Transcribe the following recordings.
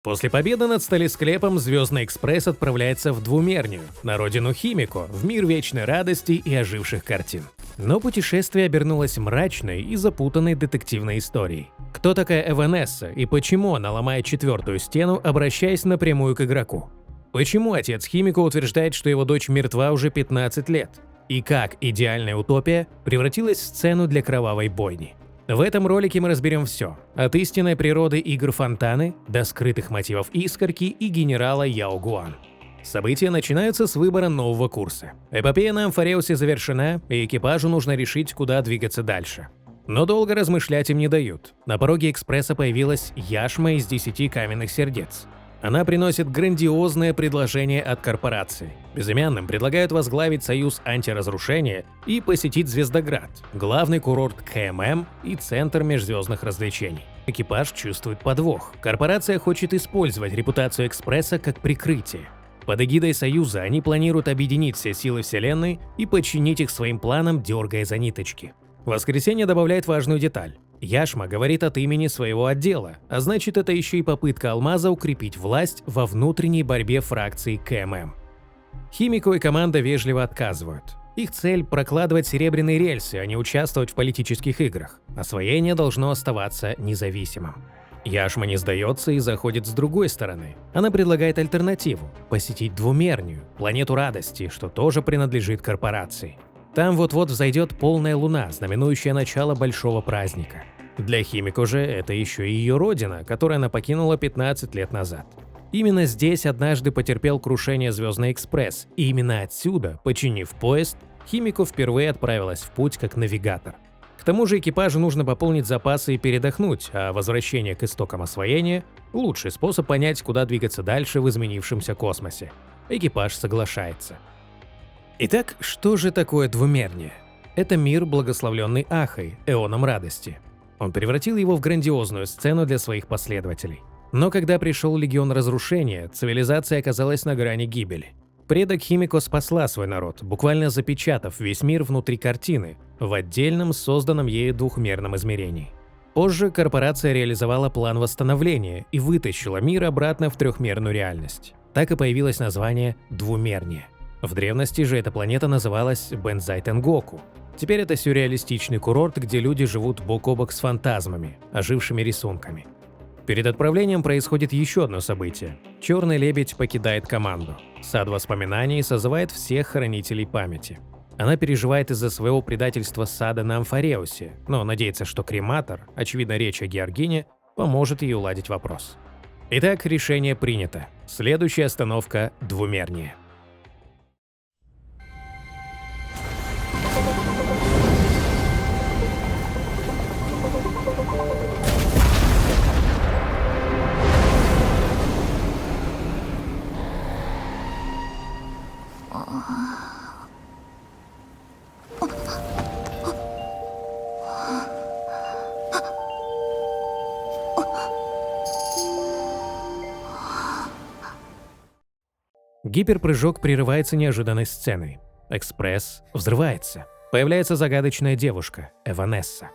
После победы над Сталесклепом Звездный экспресс отправляется в Двумернию, на родину Химико, в мир вечной радости и оживших картин. Но путешествие обернулось мрачной и запутанной детективной историей. Кто такая Эванесса и почему она ломает четвертую стену, обращаясь напрямую к игроку? Почему отец Химико утверждает, что его дочь мертва уже 15 лет? И как идеальная утопия превратилась в сцену для кровавой бойни? В этом ролике мы разберем все, от истинной природы игр Фонтаны до скрытых мотивов Искорки и генерала Яо Гуан. События начинаются с выбора нового курса. Эпопея на Амфареусе завершена, и экипажу нужно решить, куда двигаться дальше. Но долго размышлять им не дают. На пороге экспресса появилась яшма из 10 каменных сердец. Она приносит грандиозное предложение от корпорации. Безымянным предлагают возглавить союз антиразрушения и посетить Звездоград, главный курорт КММ и центр межзвездных развлечений. Экипаж чувствует подвох. Корпорация хочет использовать репутацию экспресса как прикрытие. Под эгидой союза они планируют объединить все силы Вселенной и подчинить их своим планам, дергая за ниточки. Воскресенье добавляет важную деталь. Яшма говорит от имени своего отдела, а значит, это еще и попытка Алмаза укрепить власть во внутренней борьбе фракции КММ. Химико и команда вежливо отказывают. Их цель – прокладывать серебряные рельсы, а не участвовать в политических играх. Освоение должно оставаться независимым. Яшма не сдается и заходит с другой стороны. Она предлагает альтернативу – посетить Двумернию, планету радости, что тоже принадлежит корпорации. Там вот-вот взойдет полная луна, знаменующая начало большого праздника. Для Химико же это еще и ее родина, которую она покинула 15 лет назад. Именно здесь однажды потерпел крушение Звездный экспресс, и именно отсюда, починив поезд, Химико впервые отправилась в путь как навигатор. К тому же экипажу нужно пополнить запасы и передохнуть, а возвращение к истокам освоения – лучший способ понять, куда двигаться дальше в изменившемся космосе. Экипаж соглашается. Итак, что же такое Двумерния? Это мир, благословленный Ахой, эоном радости. Он превратил его в грандиозную сцену для своих последователей. Но когда пришел Легион Разрушения, цивилизация оказалась на грани гибели. Предок Химико спасла свой народ, буквально запечатав весь мир внутри картины, в отдельном, созданном ею двухмерном измерении. Позже корпорация реализовала план восстановления и вытащила мир обратно в трехмерную реальность. Так и появилось название Двумерния. В древности же эта планета называлась Бензай Тенгоку. Теперь это сюрреалистичный курорт, где люди живут бок о бок с фантазмами, ожившими рисунками. Перед отправлением происходит еще одно событие. Черный лебедь покидает команду. Сад воспоминаний созывает всех хранителей памяти. Она переживает из-за своего предательства сада на Амфареусе, но надеется, что крематор, очевидно речь о Георгине, поможет ей уладить вопрос. Итак, решение принято. Следующая остановка – Двумерния. Гиперпрыжок прерывается неожиданной сценой. Экспресс взрывается. Появляется загадочная девушка, Эванесса.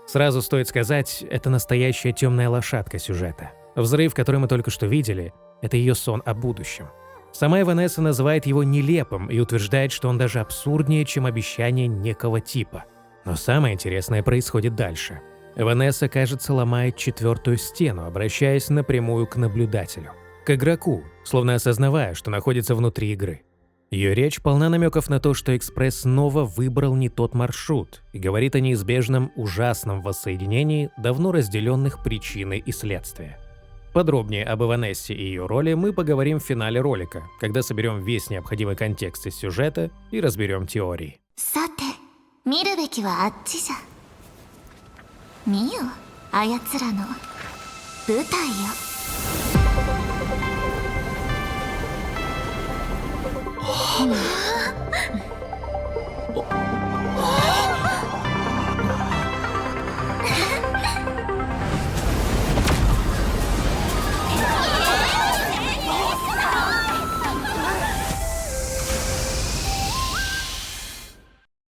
Сразу стоит сказать, это настоящая темная лошадка сюжета. Взрыв, который мы только что видели, это ее сон о будущем. Сама Эванесса называет его нелепым и утверждает, что он даже абсурднее, чем обещание некого типа. Но самое интересное происходит дальше. Эванесса, кажется, ломает четвертую стену, обращаясь напрямую к наблюдателю. К игроку, словно осознавая, что находится внутри игры. Ее речь полна намеков на то, что Экспресс снова выбрал не тот маршрут и говорит о неизбежном ужасном воссоединении давно разделенных причины и следствия. Подробнее об Эванессе и ее роли мы поговорим в финале ролика, когда соберем весь необходимый контекст из сюжета и разберем теории. さて、見るべきはあっちじゃ。見よ、あやつらの舞台よ。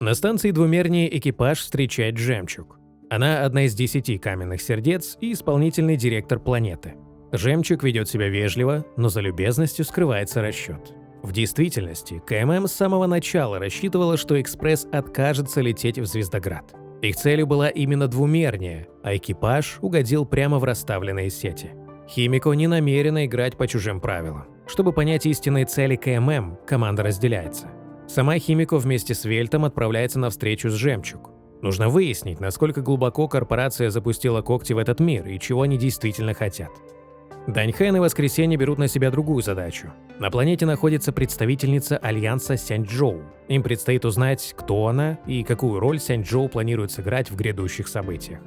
На станции Двумернии экипаж встречает Жемчуг. Она одна из 10 каменных сердец и исполнительный директор планеты. Жемчуг ведет себя вежливо, но за любезностью скрывается расчет. В действительности, КММ с самого начала рассчитывала, что Экспресс откажется лететь в Звездоград. Их целью была именно двумерняя, а экипаж угодил прямо в расставленные сети. Химико не намерена играть по чужим правилам. Чтобы понять истинные цели КММ, команда разделяется. Сама Химико вместе с Вельтом отправляется на встречу с Жемчуг. Нужно выяснить, насколько глубоко корпорация запустила когти в этот мир и чего они действительно хотят. Даньхэн и Воскресенье берут на себя другую задачу. На планете находится представительница Альянса Сяньчжоу. Им предстоит узнать, кто она и какую роль Сяньчжоу планирует сыграть в грядущих событиях.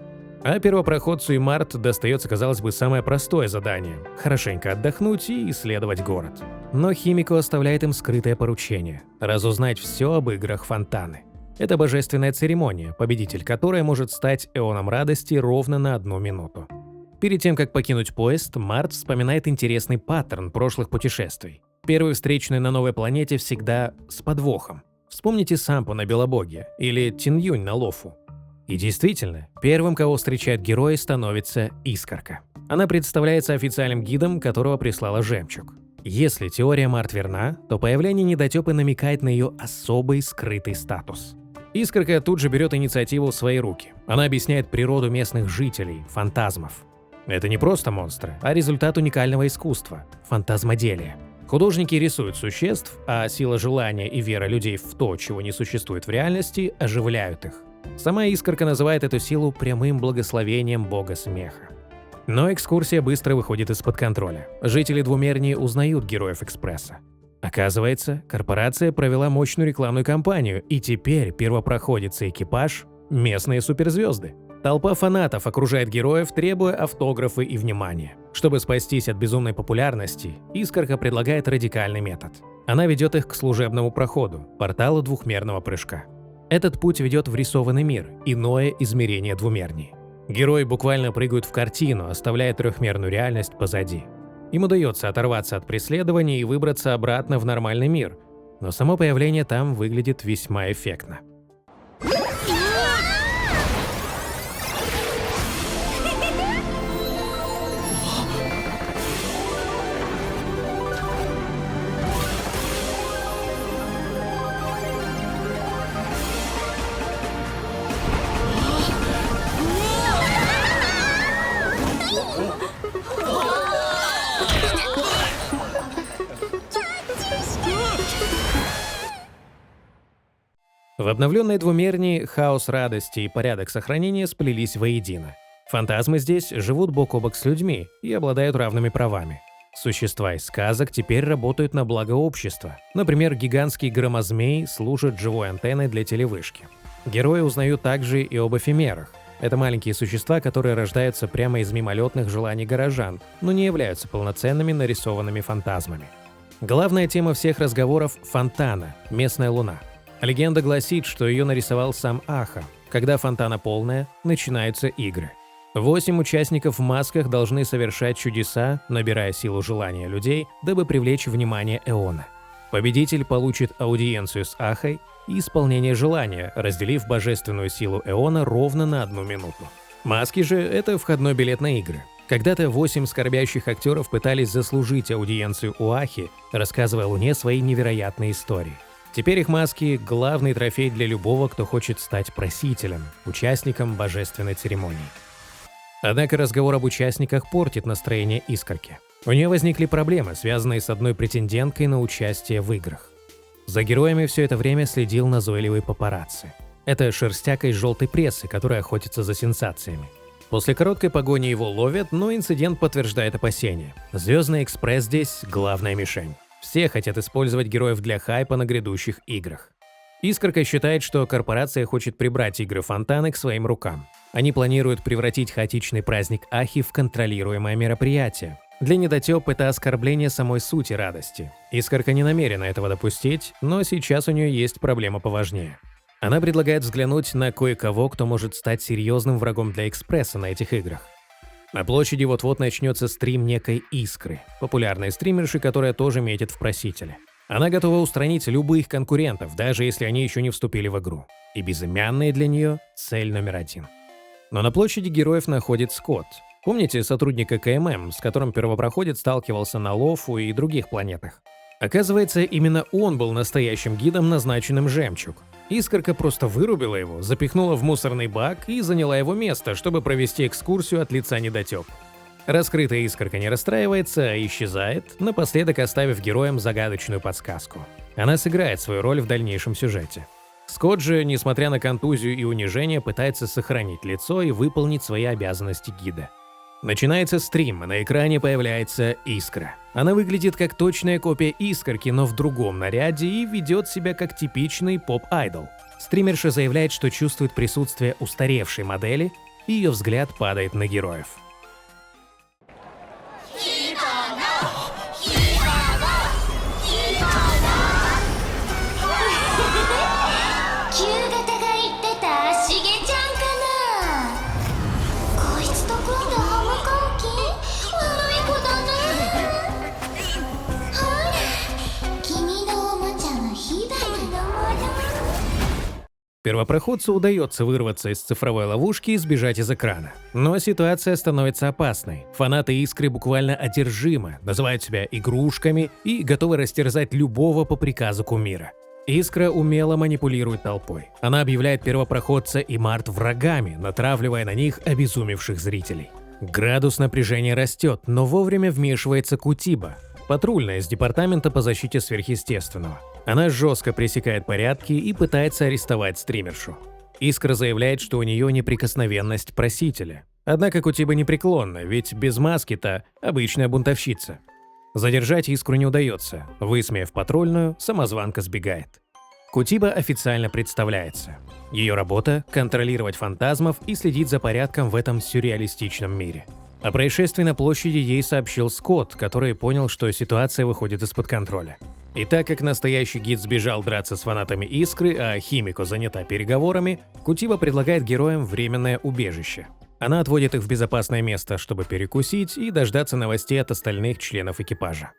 А первопроходцу и Март достается, казалось бы, самое простое задание – хорошенько отдохнуть и исследовать город. Но Химико оставляет им скрытое поручение – разузнать все об играх Фонтаны. Это божественная церемония, победитель которой может стать эоном радости ровно на 1 минуту. Перед тем, как покинуть поезд, Март вспоминает интересный паттерн прошлых путешествий. Первый встречный на новой планете всегда с подвохом. Вспомните Сампу на Белобоге или Тиньюнь на Лофу. И действительно, первым, кого встречают герои, становится Искорка. Она представляется официальным гидом, которого прислала Жемчуг. Если теория Март верна, то появление недотёпы намекает на ее особый скрытый статус. Искорка тут же берет инициативу в свои руки. Она объясняет природу местных жителей, фантазмов. Это не просто монстры, а результат уникального искусства – фантазмоделия. Художники рисуют существ, а сила желания и вера людей в то, чего не существует в реальности, оживляют их. Сама Искорка называет эту силу прямым благословением бога смеха. Но экскурсия быстро выходит из-под контроля. Жители Двумернии узнают героев Экспресса. Оказывается, корпорация провела мощную рекламную кампанию, и теперь первопроходец и экипаж – местные суперзвезды. Толпа фанатов окружает героев, требуя автографы и внимания. Чтобы спастись от безумной популярности, Искорка предлагает радикальный метод. Она ведет их к служебному проходу, порталу двухмерного прыжка. Этот путь ведет в рисованный мир, иное измерение Двумернии. Герои буквально прыгают в картину, оставляя трехмерную реальность позади. Им удается оторваться от преследования и выбраться обратно в нормальный мир, но само появление там выглядит весьма эффектно. В обновленной Двумернии хаос радости и порядок сохранения сплелись воедино. Фантазмы здесь живут бок о бок с людьми и обладают равными правами. Существа из сказок теперь работают на благо общества. Например, гигантский громозмей служит живой антенной для телевышки. Герои узнают также и об эфемерах. Это маленькие существа, которые рождаются прямо из мимолетных желаний горожан, но не являются полноценными нарисованными фантазмами. Главная тема всех разговоров – Фонтана, местная луна. Легенда гласит, что ее нарисовал сам Аха. Когда фонтана полная, начинаются игры. 8 участников в масках должны совершать чудеса, набирая силу желания людей, дабы привлечь внимание Эона. Победитель получит аудиенцию с Ахой и исполнение желания, разделив божественную силу Эона ровно на 1 минуту. Маски же – это входной билет на игры. Когда-то 8 скорбящих актеров пытались заслужить аудиенцию у Ахи, рассказывая Луне свои невероятные истории. Теперь их маски – главный трофей для любого, кто хочет стать просителем, участником божественной церемонии. Однако разговор об участниках портит настроение Искорки. У нее возникли проблемы, связанные с одной претенденткой на участие в играх. За героями все это время следил назойливый папарацци. Это шерстяка из желтой прессы, которая охотится за сенсациями. После короткой погони его ловят, но инцидент подтверждает опасения. Звездный экспресс здесь – главная мишень. Все хотят использовать героев для хайпа на грядущих играх. Искорка считает, что корпорация хочет прибрать игры Фонтаны к своим рукам. Они планируют превратить хаотичный праздник Ахи в контролируемое мероприятие. Для недотёп это оскорбление самой сути радости. Искорка не намерена этого допустить, но сейчас у нее есть проблема поважнее. Она предлагает взглянуть на кое-кого, кто может стать серьезным врагом для Экспресса на этих играх. На площади вот-вот начнется стрим некой Искры, популярной стримерши, которая тоже метит в просители. Она готова устранить любых конкурентов, даже если они еще не вступили в игру. И безымянные для нее – цель номер 1. Но на площади героев находит Скотт. Помните сотрудника КММ, с которым первопроходец сталкивался на Лофу и других планетах? Оказывается, именно он был настоящим гидом, назначенным Жемчуг. Искорка просто вырубила его, запихнула в мусорный бак и заняла его место, чтобы провести экскурсию от лица недотёп. Раскрытая Искорка не расстраивается, а исчезает, напоследок оставив героям загадочную подсказку. Она сыграет свою роль в дальнейшем сюжете. Скотт же, несмотря на контузию и унижение, пытается сохранить лицо и выполнить свои обязанности гида. Начинается стрим, а на экране появляется Искра. Она выглядит как точная копия Искорки, но в другом наряде и ведет себя как типичный поп-айдол. Стримерша заявляет, что чувствует присутствие устаревшей модели, и ее взгляд падает на героев. Первопроходцу удается вырваться из цифровой ловушки и сбежать из экрана. Но ситуация становится опасной. Фанаты Искры буквально одержимы, называют себя игрушками и готовы растерзать любого по приказу кумира. Искра умело манипулирует толпой. Она объявляет первопроходца и Март врагами, натравливая на них обезумевших зрителей. Градус напряжения растет, но вовремя вмешивается Кутиба, патрульная из департамента по защите сверхъестественного. Она жестко пресекает порядки и пытается арестовать стримершу. Искра заявляет, что у нее неприкосновенность просителя. Однако Кутиба непреклонна, ведь без маски-то обычная бунтовщица. Задержать Искру не удается. Высмеяв патрульную, самозванка сбегает. Кутиба официально представляется. Ее работа – контролировать фантазмов и следить за порядком в этом сюрреалистичном мире. О происшествии на площади ей сообщил Скотт, который понял, что ситуация выходит из-под контроля. И так как настоящий гид сбежал драться с фанатами Искры, а Химико занята переговорами, Кутиба предлагает героям временное убежище. Она отводит их в безопасное место, чтобы перекусить и дождаться новостей от остальных членов экипажа.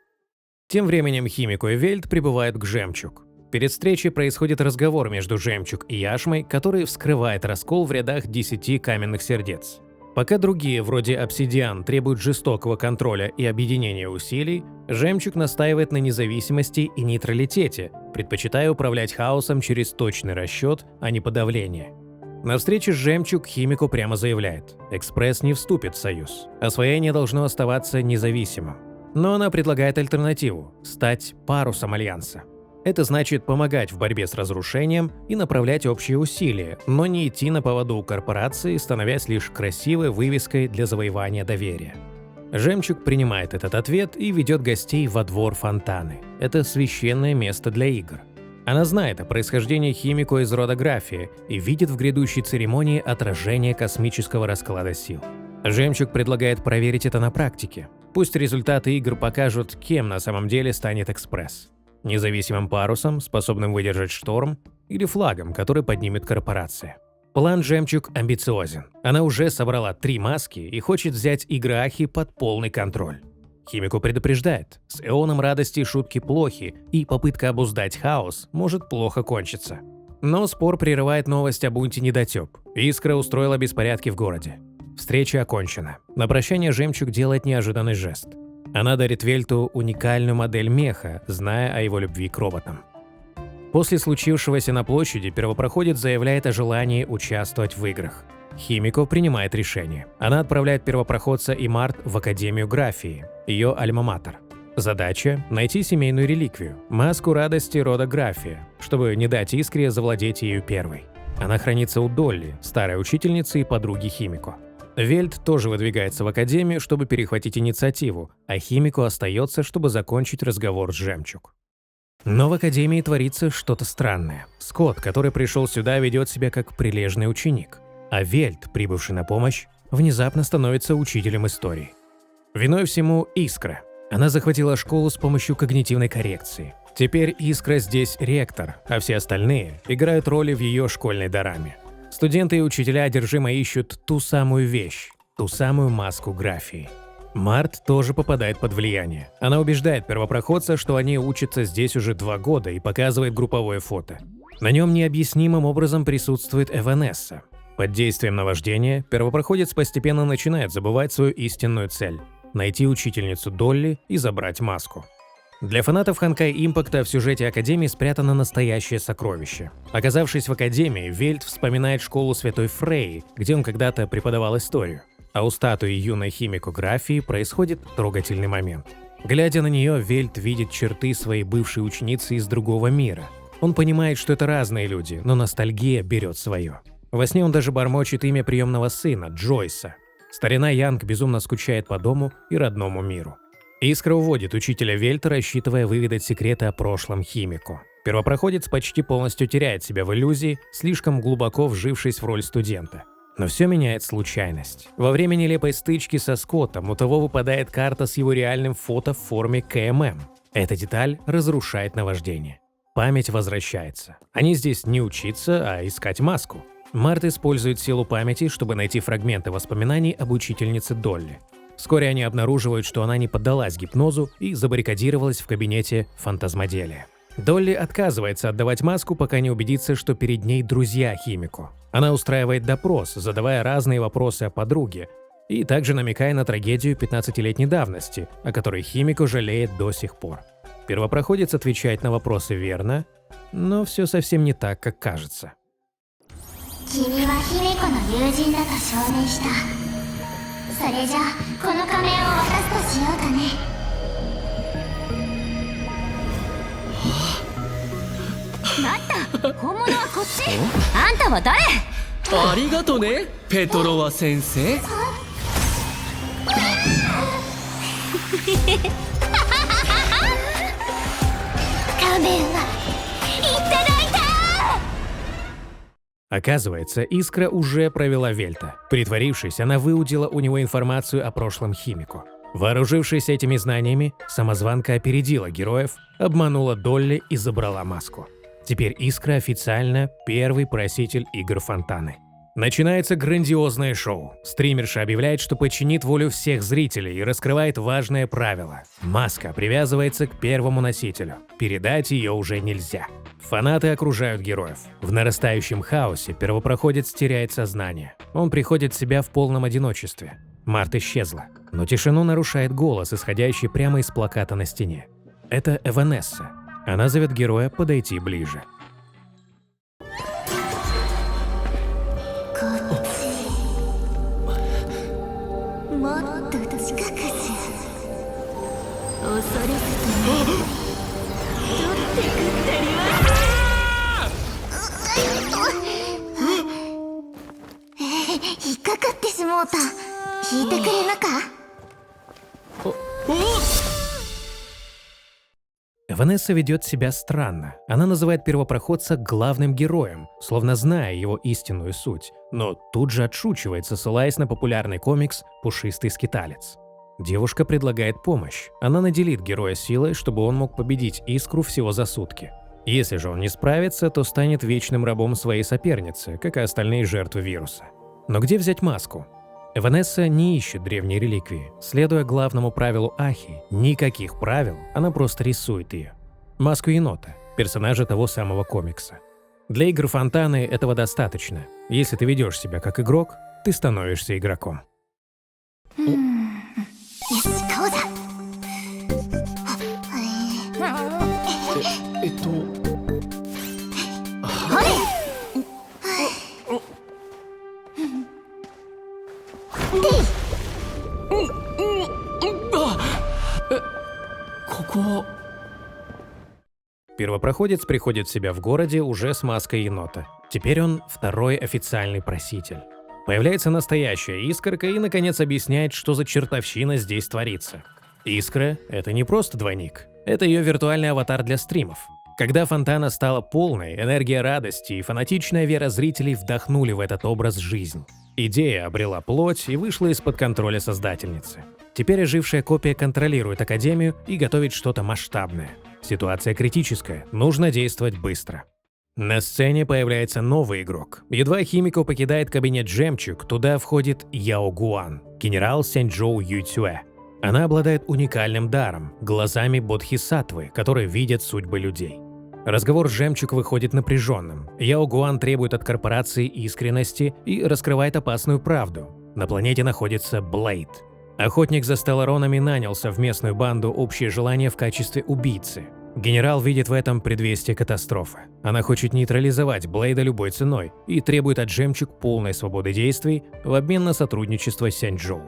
Тем временем Химико и Вельт прибывают к Жемчуг. Перед встречей происходит разговор между Жемчуг и Яшмой, который вскрывает раскол в рядах 10 каменных сердец. Пока другие, вроде Обсидиан, требуют жестокого контроля и объединения усилий, Жемчуг настаивает на независимости и нейтралитете, предпочитая управлять хаосом через точный расчет, а не подавление. На встрече с Жемчуг Химико прямо заявляет: Экспресс не вступит в союз, освоение должно оставаться независимым. Но она предлагает альтернативу – стать парусом Альянса. Это значит помогать в борьбе с разрушением и направлять общие усилия, но не идти на поводу у корпорации, становясь лишь красивой вывеской для завоевания доверия. Жемчуг принимает этот ответ и ведет гостей во двор Фонтаны. Это священное место для игр. Она знает о происхождении Химико из рода Графии и видит в грядущей церемонии отражение космического расклада сил. Жемчуг предлагает проверить это на практике. Пусть результаты игр покажут, кем на самом деле станет Экспресс. Независимым парусом, способным выдержать шторм, или флагом, который поднимет корпорация. План Жемчуг амбициозен. Она уже собрала 3 маски и хочет взять игры Ахи под полный контроль. Химико предупреждает, с Эоном радости шутки плохи, и попытка обуздать хаос может плохо кончиться. Но спор прерывает новость о бунте недотёп. Искра устроила беспорядки в городе. Встреча окончена. На прощание Жемчуг делает неожиданный жест. Она дарит Вельту уникальную модель меха, зная о его любви к роботам. После случившегося на площади первопроходец заявляет о желании участвовать в играх. Химико принимает решение. Она отправляет первопроходца и Март в Академию Графии, ее альма-матер. Задача – найти семейную реликвию – маску радости рода Графия, чтобы не дать Искре завладеть ею первой. Она хранится у Долли, старой учительницы и подруги Химико. Вельт тоже выдвигается в Академию, чтобы перехватить инициативу, а Химико остается, чтобы закончить разговор с Жемчуг. Но в Академии творится что-то странное. Скотт, который пришел сюда, ведет себя как прилежный ученик, а Вельт, прибывший на помощь, внезапно становится учителем истории. Виной всему Искра. Она захватила школу с помощью когнитивной коррекции. Теперь Искра здесь ректор, а все остальные играют роли в ее школьной дораме. Студенты и учителя одержимо ищут ту самую вещь, ту самую маску Графии. Март тоже попадает под влияние. Она убеждает первопроходца, что они учатся здесь уже 2 года, и показывает групповое фото. На нем необъяснимым образом присутствует Эванесса. Под действием наваждения первопроходец постепенно начинает забывать свою истинную цель – найти учительницу Долли и забрать маску. Для фанатов Ханкай Импакта в сюжете Академии спрятано настоящее сокровище. Оказавшись в Академии, Вельт вспоминает школу Святой Фрейи, где он когда-то преподавал историю. А у статуи юной Химико Графии происходит трогательный момент. Глядя на нее, Вельт видит черты своей бывшей ученицы из другого мира. Он понимает, что это разные люди, но ностальгия берет свое. Во сне он даже бормочет имя приемного сына, Джойса. Старина Янг безумно скучает по дому и родному миру. Искра уводит учителя Вельта, рассчитывая выведать секреты о прошлом Химико. Первопроходец почти полностью теряет себя в иллюзии, слишком глубоко вжившись в роль студента. Но все меняет случайность. Во время нелепой стычки со Скоттом у того выпадает карта с его реальным фото в форме КММ. Эта деталь разрушает наваждение. Память возвращается. Они здесь не учиться, а искать маску. Март использует силу памяти, чтобы найти фрагменты воспоминаний об учительнице Долли. Вскоре они обнаруживают, что она не поддалась гипнозу и забаррикадировалась в кабинете фантазмоделия. Долли отказывается отдавать маску, пока не убедится, что перед ней друзья Химико. Она устраивает допрос, задавая разные вопросы о подруге, и также намекая на трагедию 15-летней давности, о которой Химико жалеет до сих пор. Первопроходец отвечает на вопросы верно, но все совсем не так, как кажется. 君は卑弥呼の友人だと証明した。それじゃあこの仮面を渡すとしようかね。待った、本物はこっち。あんたは誰？ありがとね、ペトロワ先生。仮面はいただいた。 Оказывается, Искра уже провела Вельта. Притворившись, она выудила у него информацию о прошлом Химико. Вооружившись этими знаниями, самозванка опередила героев, обманула Долли и забрала маску. Теперь Искра официально первый проситель игр Фонтаны. Начинается грандиозное шоу. Стримерша объявляет, что подчинит волю всех зрителей и раскрывает важное правило. Маска привязывается к первому носителю. Передать ее уже нельзя. Фанаты окружают героев. В нарастающем хаосе первопроходец теряет сознание. Он приходит в себя в полном одиночестве. Март исчезла. Но тишину нарушает голос, исходящий прямо из плаката на стене. Это Эванесса. Она зовет героя подойти ближе. もっと近くじゃ。恐れずとも取って食ったりは。引っかかってしもうた。引いてくれなか。 Эванесса ведет себя странно. Она называет первопроходца главным героем, словно зная его истинную суть, но тут же отшучивается, ссылаясь на популярный комикс «Пушистый скиталец». Девушка предлагает помощь. Она наделит героя силой, чтобы он мог победить Искру всего за сутки. Если же он не справится, то станет вечным рабом своей соперницы, как и остальные жертвы вируса. Но где взять маску? Эванесса не ищет древние реликвии. Следуя главному правилу Ахи, никаких правил, она просто рисует ее. Маску енота, персонажа того самого комикса. Для игр Фонтаны этого достаточно. Если ты ведешь себя как игрок, ты становишься игроком. よし、こうだ。ほれ。Первопроходец приходит в себя в городе уже с маской енота. Теперь он второй официальный проситель. Появляется настоящая Искорка и, наконец, объясняет, что за чертовщина здесь творится. Искра — это не просто двойник. Это ее виртуальный аватар для стримов. Когда Фонтана стала полной, энергия радости и фанатичная вера зрителей вдохнули в этот образ жизнь. Идея обрела плоть и вышла из-под контроля создательницы. Теперь ожившая копия контролирует Академию и готовит что-то масштабное. Ситуация критическая, нужно действовать быстро. На сцене появляется новый игрок. Едва Химико покидает кабинет Жемчуг, туда входит Яо Гуан, генерал Сяньчжоу Юйцюэ. Она обладает уникальным даром – глазами бодхисаттвы, которые видят судьбы людей. Разговор «Жемчуг» выходит напряженным. Яо Гуан требует от корпорации искренности и раскрывает опасную правду. На планете находится Блейд. Охотник за стелларонами нанял совместную банду «Общее желание» в качестве убийцы. Генерал видит в этом предвестие катастрофы. Она хочет нейтрализовать Блейда любой ценой и требует от «Жемчуг» полной свободы действий в обмен на сотрудничество с Сяньчжоу.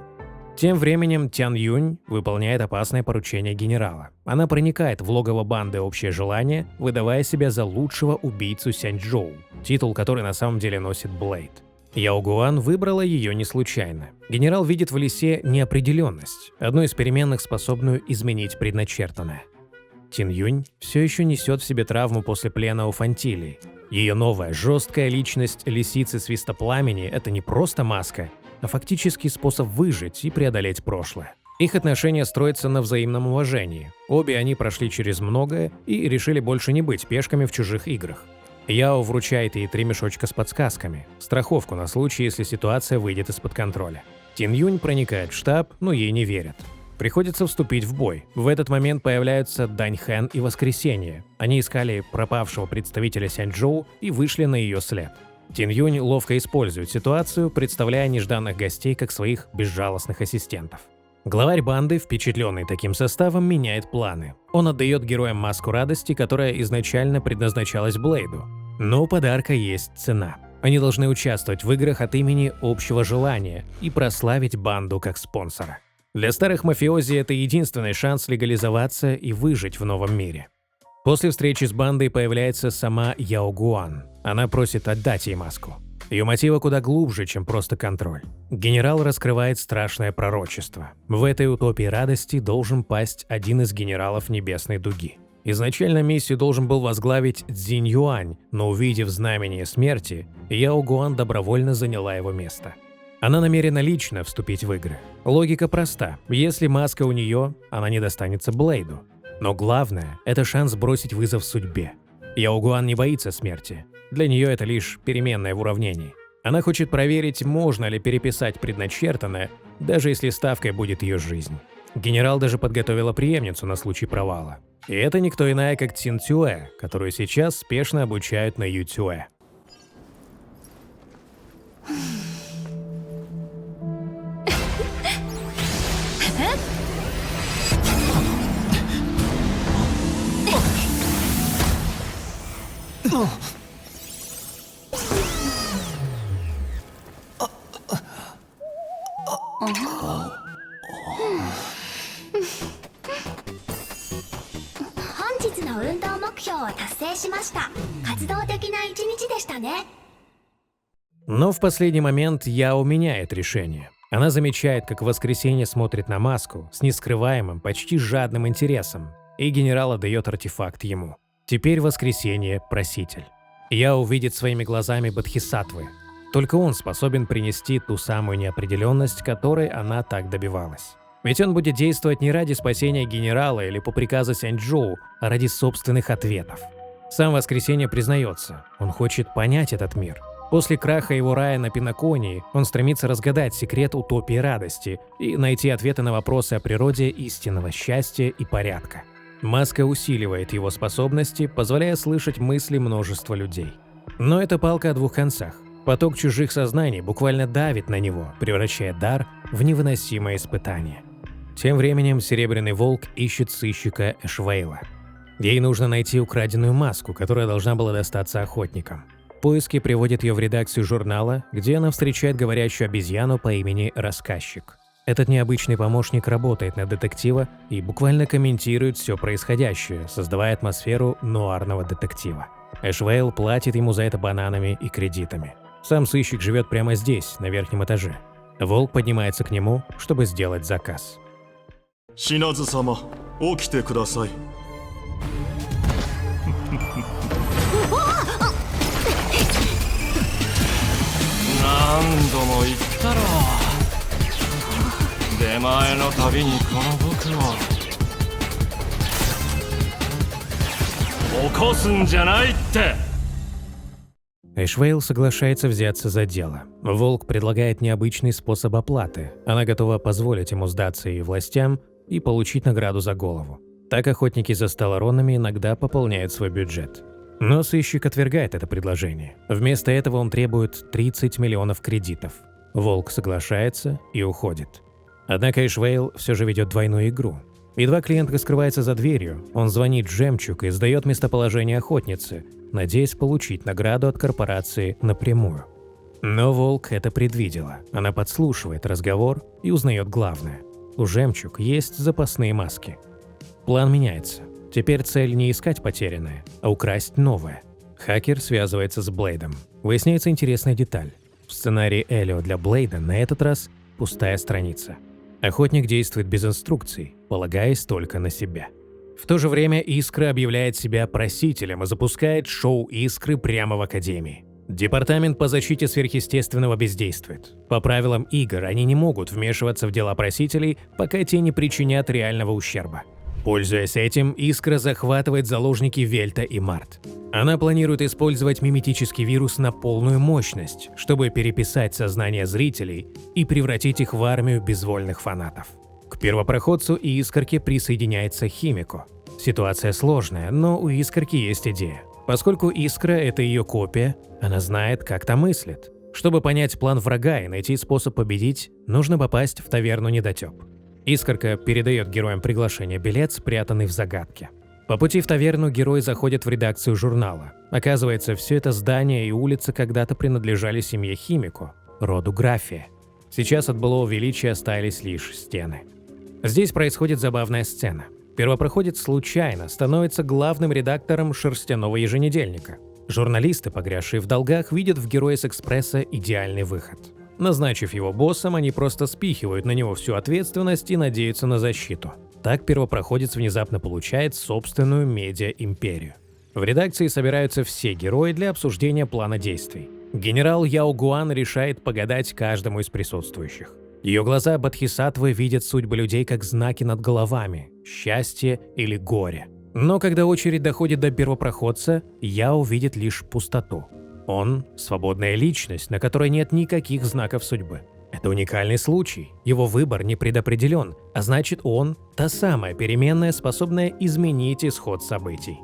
Тем временем Тян Юнь выполняет опасное поручение генерала. Она проникает в логово банды «Общее желание», выдавая себя за лучшего убийцу Сяньчжоу, титул, который на самом деле носит Блейд. Яо Гуан выбрала ее не случайно. Генерал видит в лисе неопределенность, одну из переменных, способную изменить предначертанное. Тин Юнь все еще несет в себе травму после плена у Фантилии. Ее новая, жесткая личность лисицы Свистопламени – это не просто маска, а фактически способ выжить и преодолеть прошлое. Их отношения строятся на взаимном уважении. Обе они прошли через многое и решили больше не быть пешками в чужих играх. Яо вручает ей 3 мешочка с подсказками, страховку на случай, если ситуация выйдет из-под контроля. Тин Юнь проникает в штаб, но ей не верят. Приходится вступить в бой. В этот момент появляются Дань Хэн и Воскресенье. Они искали пропавшего представителя Сяньчжоу и вышли на ее след. Тин Юнь ловко использует ситуацию, представляя нежданных гостей как своих безжалостных ассистентов. Главарь банды, впечатленный таким составом, меняет планы. Он отдает героям маску радости, которая изначально предназначалась Блейду. Но у подарка есть цена. Они должны участвовать в играх от имени «Общего желания» и прославить банду как спонсора. Для старых мафиози это единственный шанс легализоваться и выжить в новом мире. После встречи с бандой появляется сама Яо Гуан. Она просит отдать ей маску. Ее мотивы куда глубже, чем просто контроль. Генерал раскрывает страшное пророчество. В этой утопии радости должен пасть один из генералов Небесной Дуги. Изначально миссию должен был возглавить Цзинь Юань, но увидев знамение смерти, Яо Гуан добровольно заняла его место. Она намерена лично вступить в игры. Логика проста. Если маска у нее, она не достанется Блейду. Но главное – это шанс бросить вызов судьбе. Яо Гуан не боится смерти. Для нее это лишь переменная в уравнении. Она хочет проверить, можно ли переписать предначертанное, даже если ставкой будет ее жизнь. Генерал даже подготовила преемницу на случай провала. И это никто иная, как Цин Цюэ, которую сейчас спешно обучают на Ю Цюэ. Но в последний момент Яо меняет решение. Она замечает, как Воскресенье смотрит на маску с нескрываемым, почти жадным интересом, и генерал отдает артефакт ему. Теперь Воскресенье – проситель. Яо увидит своими глазами Бодхисаттвы. Только он способен принести ту самую неопределенность, которой она так добивалась. Ведь он будет действовать не ради спасения генерала или по приказу Сяньчжоу, а ради собственных ответов. Сам Воскресенье признается, он хочет понять этот мир. После краха его рая на Пиноконии он стремится разгадать секрет утопии радости и найти ответы на вопросы о природе истинного счастья и порядка. Маска усиливает его способности, позволяя слышать мысли множества людей. Но это палка о двух концах. Поток чужих сознаний буквально давит на него, превращая дар в невыносимое испытание. Тем временем Серебряный Волк ищет сыщика Эшвейла. Ей нужно найти украденную маску, которая должна была достаться охотникам. Поиски приводят ее в редакцию журнала, где она встречает говорящую обезьяну по имени Рассказчик. Этот необычный помощник работает на детектива и буквально комментирует все происходящее, создавая атмосферу нуарного детектива. Эшвейл платит ему за это бананами и кредитами. Сам сыщик живет прямо здесь, на верхнем этаже. Волк поднимается к нему, чтобы сделать заказ. Шиназу-сама, оките кудасай. 何度も言ったろ出前のたびにこの僕を起こすんじゃないって。 Эшвейл соглашается взяться за дело. Волк предлагает необычный способ оплаты. Она готова позволить ему сдаться и властям и получить награду за голову. Так охотники за стелларонами иногда пополняют свой бюджет. Но сыщик отвергает это предложение. Вместо этого он требует 30 миллионов кредитов. Волк соглашается и уходит. Однако Эшвейл все же ведет двойную игру. Едва клиентка скрывается за дверью, он звонит в «Жемчуг» и сдает местоположение охотницы, надеясь получить награду от корпорации напрямую. Но Волк это предвидела. Она подслушивает разговор и узнает главное. У «Жемчуг» есть запасные маски. План меняется. Теперь цель не искать потерянное, а украсть новое. Хакер связывается с Блейдом. Выясняется интересная деталь. В сценарии Элио для Блейда на этот раз пустая страница. Охотник действует без инструкций, полагаясь только на себя. В то же время Искра объявляет себя просителем и запускает шоу Искры прямо в Академии. Департамент по защите сверхъестественного бездействует. По правилам игр они не могут вмешиваться в дела просителей, пока те не причинят реального ущерба. Пользуясь этим, Искра захватывает заложники Вельта и Март. Она планирует использовать миметический вирус на полную мощность, чтобы переписать сознание зрителей и превратить их в армию безвольных фанатов. К первопроходцу и Искорке присоединяется Химико. Ситуация сложная, но у Искорки есть идея. Поскольку Искра – это ее копия, она знает, как та мыслит. Чтобы понять план врага и найти способ победить, нужно попасть в таверну Недотеп. Искорка передает героям приглашение билет, спрятанный в загадке. По пути в таверну герой заходит в редакцию журнала. Оказывается, все это здание и улица когда-то принадлежали семье Химико, роду Графия. Сейчас от былого величия остались лишь стены. Здесь происходит забавная сцена. Первопроходец случайно становится главным редактором шерстяного еженедельника. Журналисты, погрязшие в долгах, видят в герое с экспресса идеальный выход. Назначив его боссом, они просто спихивают на него всю ответственность и надеются на защиту. Так первопроходец внезапно получает собственную медиа-империю. В редакции собираются все герои для обсуждения плана действий. Генерал Яо Гуан решает погадать каждому из присутствующих. Ее глаза Бодхисаттвы видят судьбы людей как знаки над головами – счастье или горе. Но когда очередь доходит до первопроходца, Яо видит лишь пустоту. Он – свободная личность, на которой нет никаких знаков судьбы. Это уникальный случай, его выбор не предопределен, а значит он – та самая переменная, способная изменить исход событий.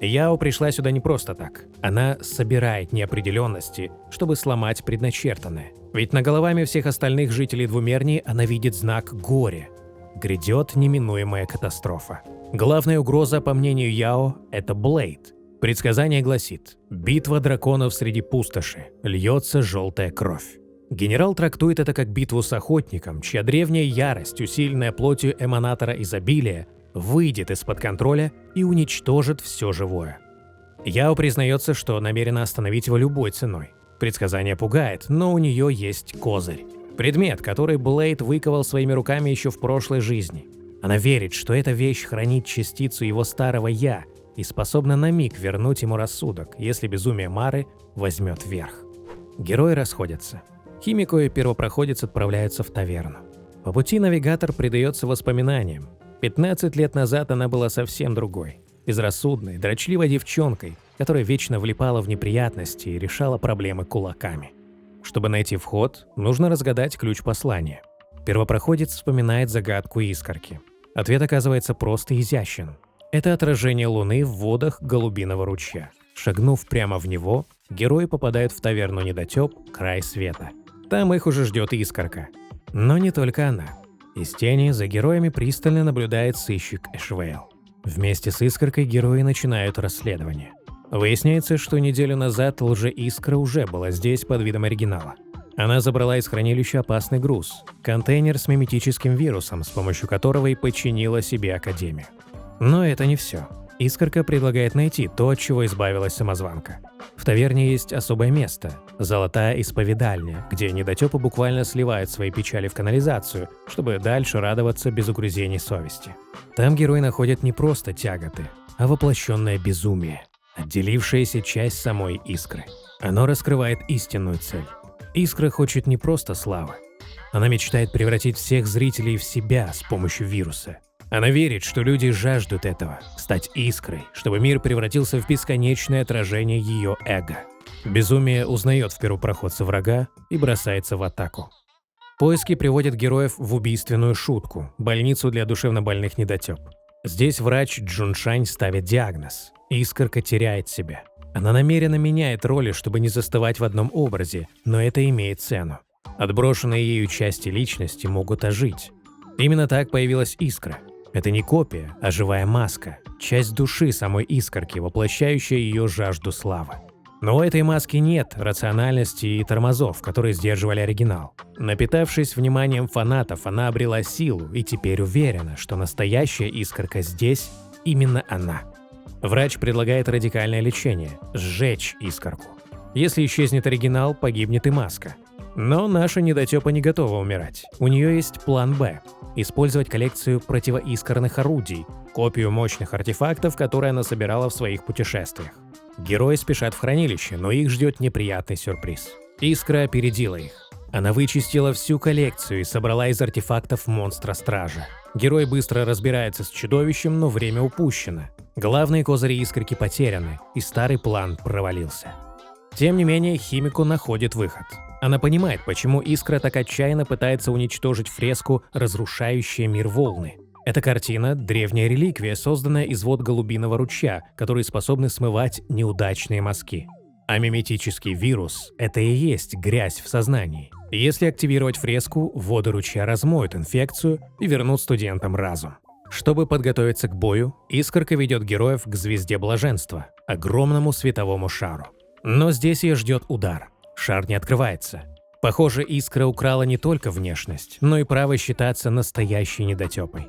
Яо пришла сюда не просто так. Она собирает неопределенности, чтобы сломать предначертанное. Ведь на головами всех остальных жителей Двумернии она видит знак горя. Грядет неминуемая катастрофа. Главная угроза, по мнению Яо, это Блейд. Предсказание гласит: «Битва драконов среди пустоши. Льется желтая кровь». Генерал трактует это как битву с охотником, чья древняя ярость, усиленная плотью эманатора изобилия, выйдет из-под контроля и уничтожит все живое. Яо признается, что намерена остановить его любой ценой. Предсказание пугает, но у нее есть козырь. Предмет, который Блейд выковал своими руками еще в прошлой жизни. Она верит, что эта вещь хранит частицу его старого «я» и способна на миг вернуть ему рассудок, если безумие Мары возьмет верх. Герои расходятся. Химико и первопроходец отправляются в таверну. По пути навигатор предается воспоминаниям. 15 лет назад она была совсем другой. Безрассудной, дрочливой девчонкой, которая вечно влипала в неприятности и решала проблемы кулаками. Чтобы найти вход, нужно разгадать ключ послания. Первопроходец вспоминает загадку Искорки. Ответ оказывается прост и изящен. Это отражение Луны в водах Голубиного ручья. Шагнув прямо в него, герои попадают в таверну Недотеп «Край света». Там их уже ждет Искорка. Но не только она. Из тени за героями пристально наблюдает сыщик Эшвейл. Вместе с Искоркой герои начинают расследование. Выясняется, что неделю назад лже-Искра уже была здесь под видом оригинала. Она забрала из хранилища опасный груз – контейнер с миметическим вирусом, с помощью которого и подчинила себе Академию. Но это не все. Искорка предлагает найти то, от чего избавилась самозванка. В таверне есть особое место – золотая исповедальня, где недотепы буквально сливают свои печали в канализацию, чтобы дальше радоваться без угрызений совести. Там герои находят не просто тяготы, а воплощенное безумие, отделившаяся часть самой Искры. Оно раскрывает истинную цель. Искра хочет не просто славы. Она мечтает превратить всех зрителей в себя с помощью вируса. Она верит, что люди жаждут этого – стать искрой, чтобы мир превратился в бесконечное отражение ее эго. Безумие узнает в первопроходце врага и бросается в атаку. Поиски приводят героев в убийственную шутку – больницу для душевнобольных недотеп. Здесь врач Джуншань ставит диагноз – Искорка теряет себя. Она намеренно меняет роли, чтобы не застывать в одном образе, но это имеет цену. Отброшенные ею части личности могут ожить. Именно так появилась Искра. Это не копия, а живая маска, часть души самой Искорки, воплощающая ее жажду славы. Но у этой маски нет рациональности и тормозов, которые сдерживали оригинал. Напитавшись вниманием фанатов, она обрела силу и теперь уверена, что настоящая Искорка здесь именно она. Врач предлагает радикальное лечение – сжечь Искорку. Если исчезнет оригинал, погибнет и маска. Но наша недотепа не готова умирать. У нее есть план «Б» – использовать коллекцию противоискорных орудий, копию мощных артефактов, которые она собирала в своих путешествиях. Герои спешат в хранилище, но их ждет неприятный сюрприз. Искра опередила их. Она вычистила всю коллекцию и собрала из артефактов монстра-стража. Герой быстро разбирается с чудовищем, но время упущено. Главные козыри Искорки потеряны, и старый план провалился. Тем не менее, Химико находит выход. Она понимает, почему Искра так отчаянно пытается уничтожить фреску «Разрушающая мир волны». Эта картина – древняя реликвия, созданная из вод голубиного ручья, которые способны смывать неудачные мазки. А миметический вирус – это и есть грязь в сознании. Если активировать фреску, воды ручья размоют инфекцию и вернут студентам разум. Чтобы подготовиться к бою, Искорка ведет героев к звезде блаженства – огромному световому шару. Но здесь ее ждет удар. Шар не открывается. Похоже, Искра украла не только внешность, но и право считаться настоящей недотепой.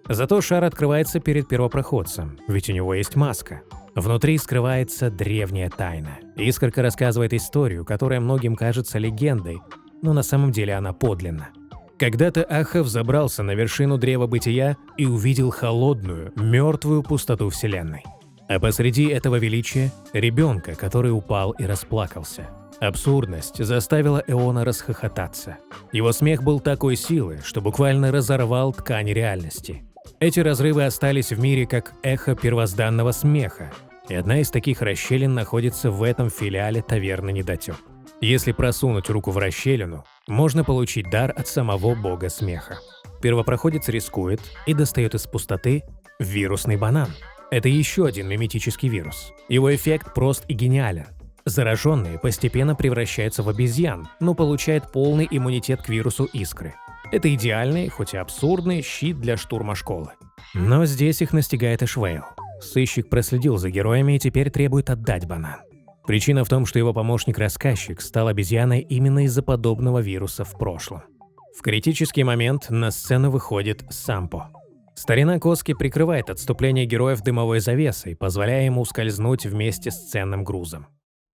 Зато шар открывается перед первопроходцем, ведь у него есть маска. Внутри скрывается древняя тайна. Искорка рассказывает историю, которая многим кажется легендой, но на самом деле она подлинна. Когда-то Ахав забрался на вершину древа бытия и увидел холодную, мертвую пустоту Вселенной. А посреди этого величия – ребенка, который упал и расплакался. Абсурдность заставила Эона расхохотаться. Его смех был такой силы, что буквально разорвал ткань реальности. Эти разрывы остались в мире как эхо первозданного смеха, и одна из таких расщелин находится в этом филиале таверны Недотеп. Если просунуть руку в расщелину, можно получить дар от самого бога смеха. Первопроходец рискует и достает из пустоты вирусный банан. Это еще один миметический вирус. Его эффект прост и гениален. Зараженные постепенно превращаются в обезьян, но получают полный иммунитет к вирусу Искры. Это идеальный, хоть и абсурдный, щит для штурма школы. Но здесь их настигает Эшвейл. Сыщик проследил за героями и теперь требует отдать банан. Причина в том, что его помощник-рассказчик стал обезьяной именно из-за подобного вируса в прошлом. В критический момент на сцену выходит Сампо. Старина Коски прикрывает отступление героев дымовой завесой, позволяя ему ускользнуть вместе с ценным грузом.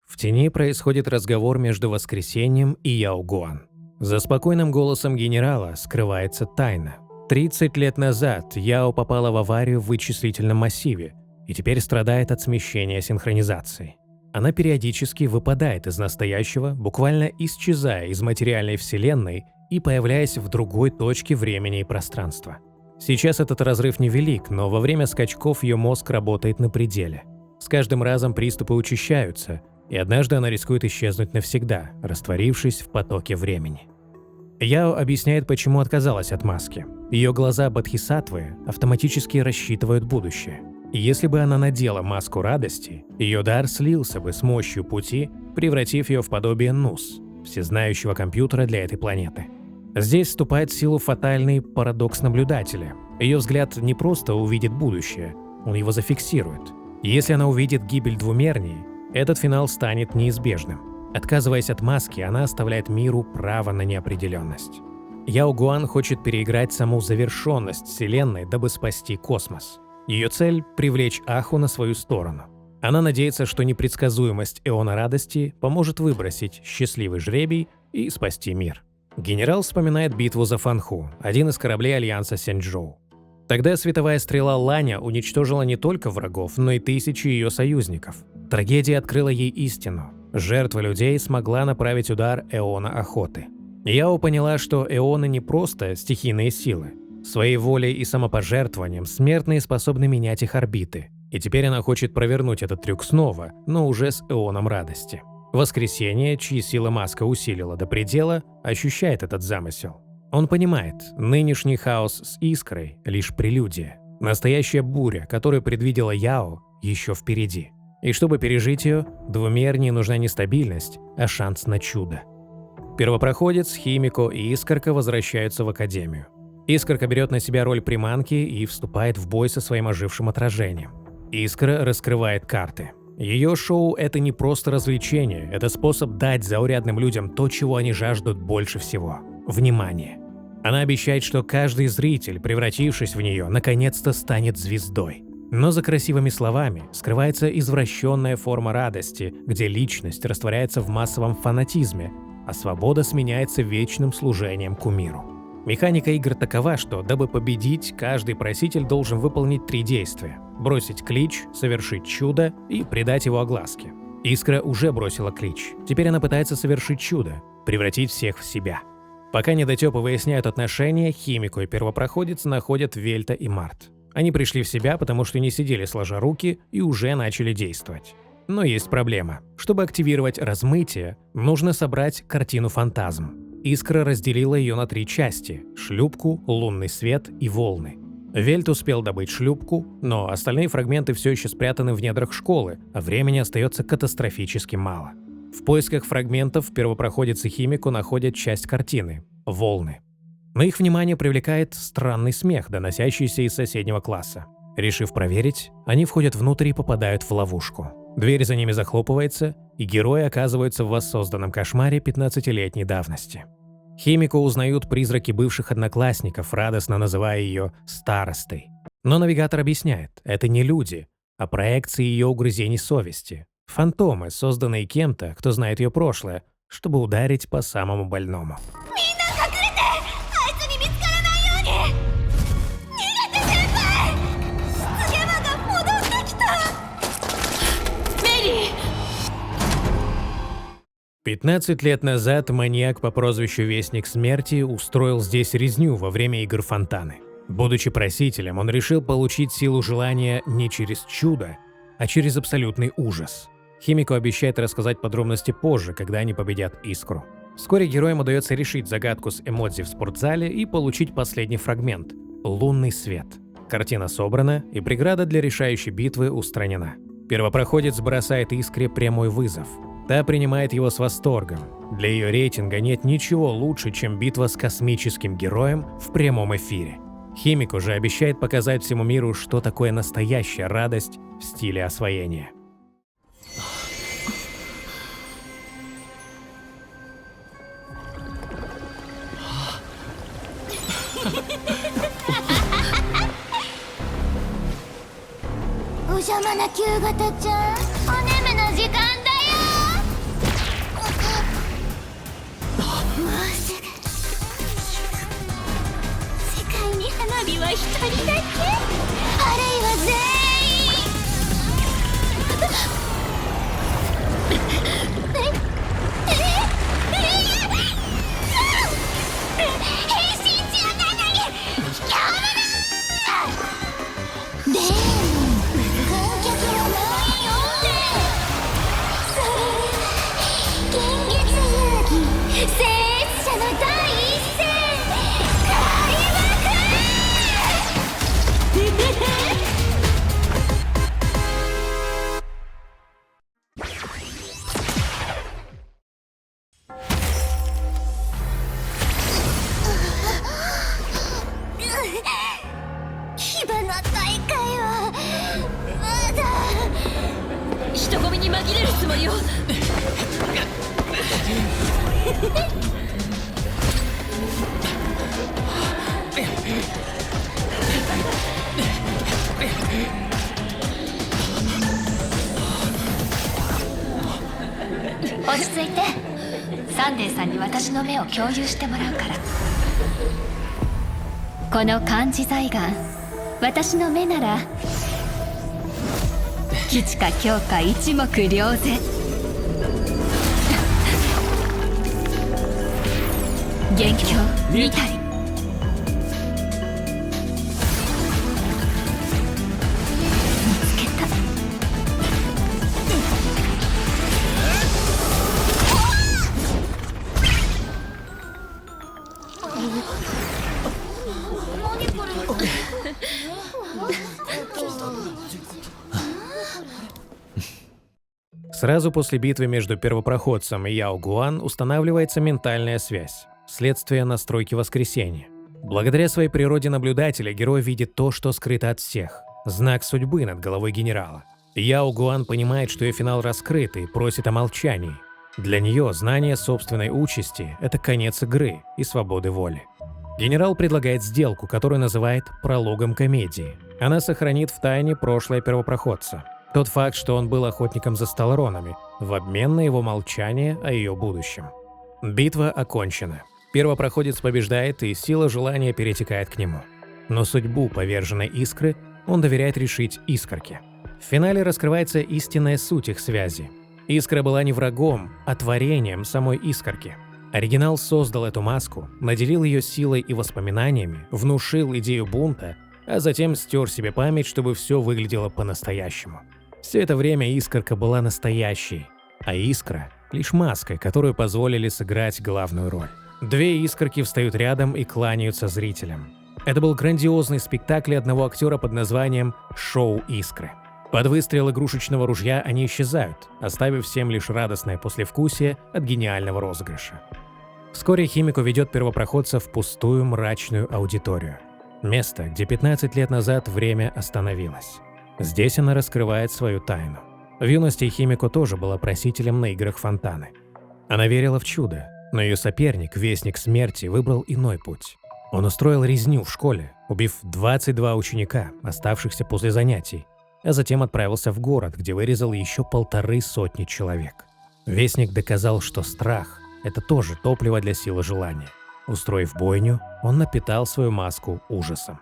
В тени происходит разговор между Воскресением и Яо Гуан. За спокойным голосом генерала скрывается тайна. 30 лет назад Яо попала в аварию в вычислительном массиве и теперь страдает от смещения синхронизации. Она периодически выпадает из настоящего, буквально исчезая из материальной вселенной и появляясь в другой точке времени и пространства. Сейчас этот разрыв невелик, но во время скачков ее мозг работает на пределе. С каждым разом приступы учащаются, и однажды она рискует исчезнуть навсегда, растворившись в потоке времени. Яо объясняет, почему отказалась от маски. Ее глаза Бодхисаттвы автоматически рассчитывают будущее. И если бы она надела маску радости, ее дар слился бы с мощью пути, превратив ее в подобие Нус, всезнающего компьютера для этой планеты. Здесь вступает в силу фатальный парадокс наблюдателя. Ее взгляд не просто увидит будущее, он его зафиксирует. Если она увидит гибель двумерней, этот финал станет неизбежным. Отказываясь от маски, она оставляет миру право на неопределенность. Яо Гуан хочет переиграть саму завершенность Вселенной, дабы спасти космос. Ее цель – привлечь Аху на свою сторону. Она надеется, что непредсказуемость Эона Радости поможет выбросить счастливый жребий и спасти мир. Генерал вспоминает битву за Фанху, один из кораблей Альянса Сяньчжоу. Тогда световая стрела Ланя уничтожила не только врагов, но и тысячи ее союзников. Трагедия открыла ей истину. Жертва людей смогла направить удар Эона Охоты. Яо поняла, что Эоны не просто стихийные силы. Своей волей и самопожертвованием смертные способны менять их орбиты. И теперь она хочет провернуть этот трюк снова, но уже с Эоном Радости. Воскресение, чьи силы маска усилила до предела, ощущает этот замысел. Он понимает, нынешний хаос с Искрой – лишь прелюдия. Настоящая буря, которую предвидела Яо, еще впереди. И чтобы пережить ее, двумерней нужна не стабильность, а шанс на чудо. Первопроходец, Химико и Искорка возвращаются в академию. Искорка берет на себя роль приманки и вступает в бой со своим ожившим отражением. Искра раскрывает карты. Ее шоу – это не просто развлечение, это способ дать заурядным людям то, чего они жаждут больше всего – внимание. Она обещает, что каждый зритель, превратившись в нее, наконец-то станет звездой. Но за красивыми словами скрывается извращенная форма радости, где личность растворяется в массовом фанатизме, а свобода сменяется вечным служением кумиру. Механика игр такова, что, дабы победить, каждый проситель должен выполнить 3 действия – бросить клич, совершить чудо и придать его огласке. Искра уже бросила клич, теперь она пытается совершить чудо – превратить всех в себя. Пока недотёпы выясняют отношения, Химико и первопроходец находят Вельта и Март. Они пришли в себя, потому что не сидели сложа руки и уже начали действовать. Но есть проблема. Чтобы активировать размытие, нужно собрать картину фантазм. Искра разделила ее на 3 части – шлюпку, лунный свет и волны. Вельт успел добыть шлюпку, но остальные фрагменты все еще спрятаны в недрах школы, а времени остается катастрофически мало. В поисках фрагментов первопроходец и Химико находят часть картины – волны. Но их внимание привлекает странный смех, доносящийся из соседнего класса. Решив проверить, они входят внутрь и попадают в ловушку. Дверь за ними захлопывается, и герои оказываются в воссозданном кошмаре 15-летней давности. Химико узнают призраки бывших одноклассников, радостно называя ее «старостой». Но навигатор объясняет, это не люди, а проекции ее угрызений совести. Фантомы, созданные кем-то, кто знает ее прошлое, чтобы ударить по самому больному. Мэри! 15 лет назад маньяк по прозвищу Вестник Смерти устроил здесь резню во время игр Фонтаны. Будучи просителем, он решил получить силу желания не через чудо, а через абсолютный ужас. Химико обещает рассказать подробности позже, когда они победят Искру. Вскоре героям удается решить загадку с эмодзи в спортзале и получить последний фрагмент – лунный свет. Картина собрана, и преграда для решающей битвы устранена. Первопроходец бросает Искре прямой вызов. Та принимает его с восторгом. Для ее рейтинга нет ничего лучше, чем битва с космическим героем в прямом эфире. Химико же обещает показать всему миру, что такое настоящая радость в стиле освоения.お邪魔な旧型ちゃん、おねめの時間だよ。もうすぐ世界に花火は一人だけ、あるいは全員。変身中なのにやめな。で観客は満員御礼。それ現月遊戯聖越者の第一戦開幕。火花大会はまだ人混みに紛れるつもりよ。落ち着いて。サンデーさんに私の目を共有してもらうから。この漢字財眼、私の目なら吉か凶か一目瞭然。元凶見たり。見つけた。何これ。Сразу после битвы между первопроходцем и Яо Гуан устанавливается ментальная связь, следствие настройки воскресения. Благодаря своей природе наблюдателя герой видит то, что скрыто от всех – знак судьбы над головой генерала. Яо Гуан понимает, что ее финал раскрыт и просит о молчании. Для нее знание собственной участи – это конец игры и свободы воли. Генерал предлагает сделку, которую называет «прологом комедии». Она сохранит в тайне прошлое первопроходца. Тот факт, что он был охотником за сталронами, в обмен на его молчание о ее будущем. Битва окончена. Первопроходец побеждает, и сила желания перетекает к нему. Но судьбу поверженной искры он доверяет решить искорке. В финале раскрывается истинная суть их связи. Искра была не врагом, а творением самой искорки. Оригинал создал эту маску, наделил ее силой и воспоминаниями, внушил идею бунта, а затем стер себе память, чтобы все выглядело по-настоящему. Все это время искорка была настоящей, а искра – лишь маской, которую позволили сыграть главную роль. Две искорки встают рядом и кланяются зрителям. Это был грандиозный спектакль одного актера под названием «Шоу Искры». Под выстрел игрушечного ружья они исчезают, оставив всем лишь радостное послевкусие от гениального розыгрыша. Вскоре Химико ведет первопроходца в пустую мрачную аудиторию. Место, где 15 лет назад время остановилось. Здесь она раскрывает свою тайну. В юности Химико тоже была просителем на играх фонтаны. Она верила в чудо, но ее соперник, Вестник Смерти, выбрал иной путь. Он устроил резню в школе, убив 22 ученика, оставшихся после занятий, а затем отправился в город, где вырезал еще 150 человек. Вестник доказал, что страх – это тоже топливо для силы желания. Устроив бойню, он напитал свою маску ужасом.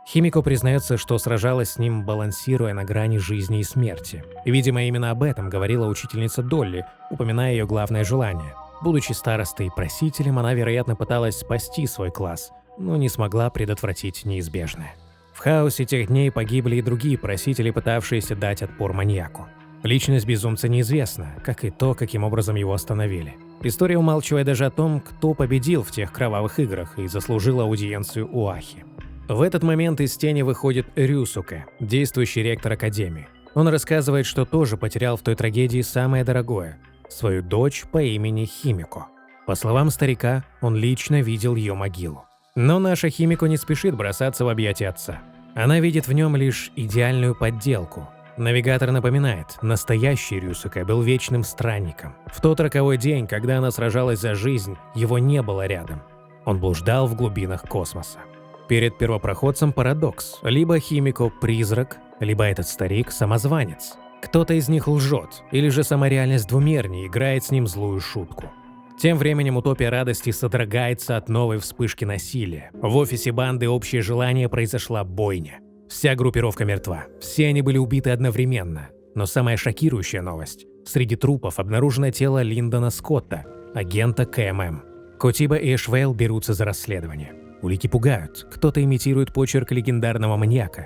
Химико признается, что сражалась с ним, балансируя на грани жизни и смерти. И, видимо, именно об этом говорила учительница Долли, упоминая ее главное желание. Будучи старостой и просителем, она, вероятно, пыталась спасти свой класс, но не смогла предотвратить неизбежное. В хаосе тех дней погибли и другие просители, пытавшиеся дать отпор маньяку. Личность безумца неизвестна, как и то, каким образом его остановили. История умалчивает даже о том, кто победил в тех кровавых играх и заслужил аудиенцию у Ахи. В этот момент из тени выходит Рюсуке, действующий ректор Академии. Он рассказывает, что тоже потерял в той трагедии самое дорогое – свою дочь по имени Химико. По словам старика, он лично видел ее могилу. Но наша Химико не спешит бросаться в объятия отца. Она видит в нем лишь идеальную подделку. Навигатор напоминает, настоящий Рюсуке был вечным странником. В тот роковой день, когда она сражалась за жизнь, его не было рядом. Он блуждал в глубинах космоса. Перед первопроходцем парадокс. Либо Химико – призрак, либо этот старик – самозванец. Кто-то из них лжет, или же сама реальность двумерней играет с ним злую шутку. Тем временем утопия радости содрогается от новой вспышки насилия. В офисе банды «Общее желание» произошла бойня. Вся группировка мертва. Все они были убиты одновременно. Но самая шокирующая новость – среди трупов обнаружено тело Линдона Скотта, агента КММ. Котиба и Эшвейл берутся за расследование. Улики пугают, кто-то имитирует почерк легендарного маньяка.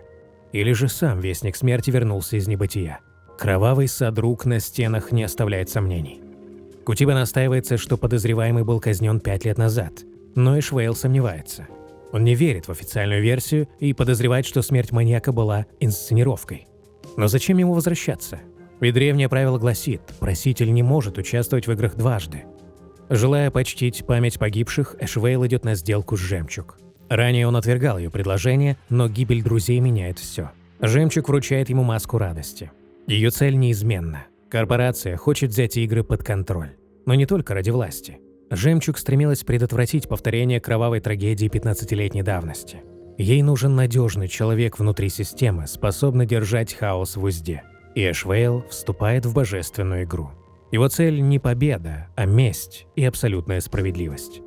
Или же сам Вестник Смерти вернулся из небытия. Кровавый садрук на стенах не оставляет сомнений. Котиба настаивается, что подозреваемый был казнен 5 лет назад, но Эшвейл сомневается. Он не верит в официальную версию и подозревает, что смерть маньяка была инсценировкой. Но зачем ему возвращаться? Ведь древнее правило гласит, проситель не может участвовать в играх дважды. Желая почтить память погибших, Эшвейл идет на сделку с Жемчуг. Ранее он отвергал ее предложение, но гибель друзей меняет все. Жемчуг вручает ему маску радости. Ее цель неизменна. Корпорация хочет взять игры под контроль. Но не только ради власти. Жемчуг стремилась предотвратить повторение кровавой трагедии 15-летней давности. Ей нужен надежный человек внутри системы, способный держать хаос в узде. И Эшвейл вступает в божественную игру. Его цель не победа, а месть и абсолютная справедливость.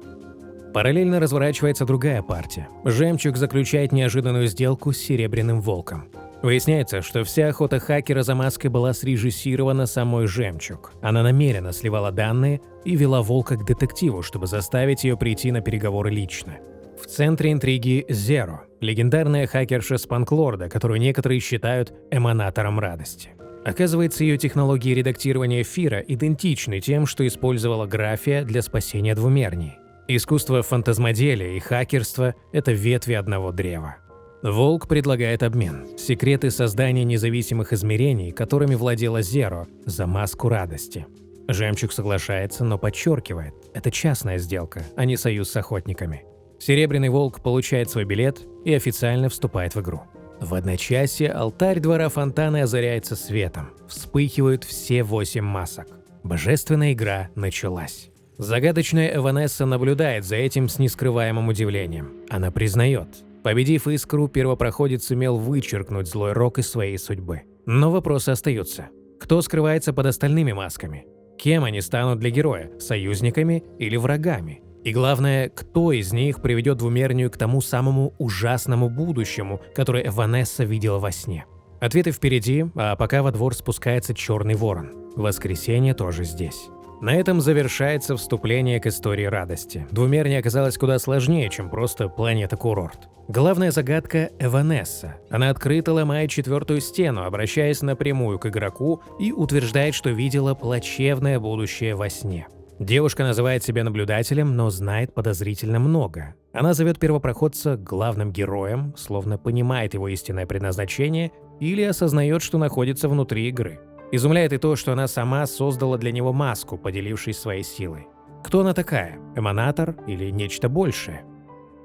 Параллельно разворачивается другая партия. Жемчуг заключает неожиданную сделку с Серебряным Волком. Выясняется, что вся охота хакера за маской была срежиссирована самой Жемчуг. Она намеренно сливала данные и вела Волка к детективу, чтобы заставить ее прийти на переговоры лично. В центре интриги Зеро, легендарная хакерша Спанклорда, которую некоторые считают эманатором радости. Оказывается, ее технологии редактирования эфира идентичны тем, что использовала Графия для спасения двумерней. Искусство фантазмоделия и хакерства – это ветви одного древа. Волк предлагает обмен. Секреты создания независимых измерений, которыми владела Зеро, за маску радости. Жемчуг соглашается, но подчеркивает, это частная сделка, а не союз с охотниками. Серебряный волк получает свой билет и официально вступает в игру. В одночасье алтарь двора Фонтаны озаряется светом. Вспыхивают все 8 масок. Божественная игра началась. Загадочная Эванесса наблюдает за этим с нескрываемым удивлением. Она признает, победив искру, первопроходец сумел вычеркнуть злой рок из своей судьбы. Но вопросы остаются. Кто скрывается под остальными масками? Кем они станут для героя? Союзниками или врагами? И главное, кто из них приведет двумернюю к тому самому ужасному будущему, которое Эванесса видела во сне? Ответы впереди, а пока во двор спускается Черный Ворон. Воскресенье тоже здесь. На этом завершается вступление к истории радости. Двумерня оказалась куда сложнее, чем просто планета-курорт. Главная загадка – Эванесса. Она открыто ломает 4-ю стену, обращаясь напрямую к игроку и утверждает, что видела плачевное будущее во сне. Девушка называет себя наблюдателем, но знает подозрительно много. Она зовет первопроходца главным героем, словно понимает его истинное предназначение или осознает, что находится внутри игры. Изумляет и то, что она сама создала для него маску, поделившись своей силой. Кто она такая? Эманатор или нечто большее?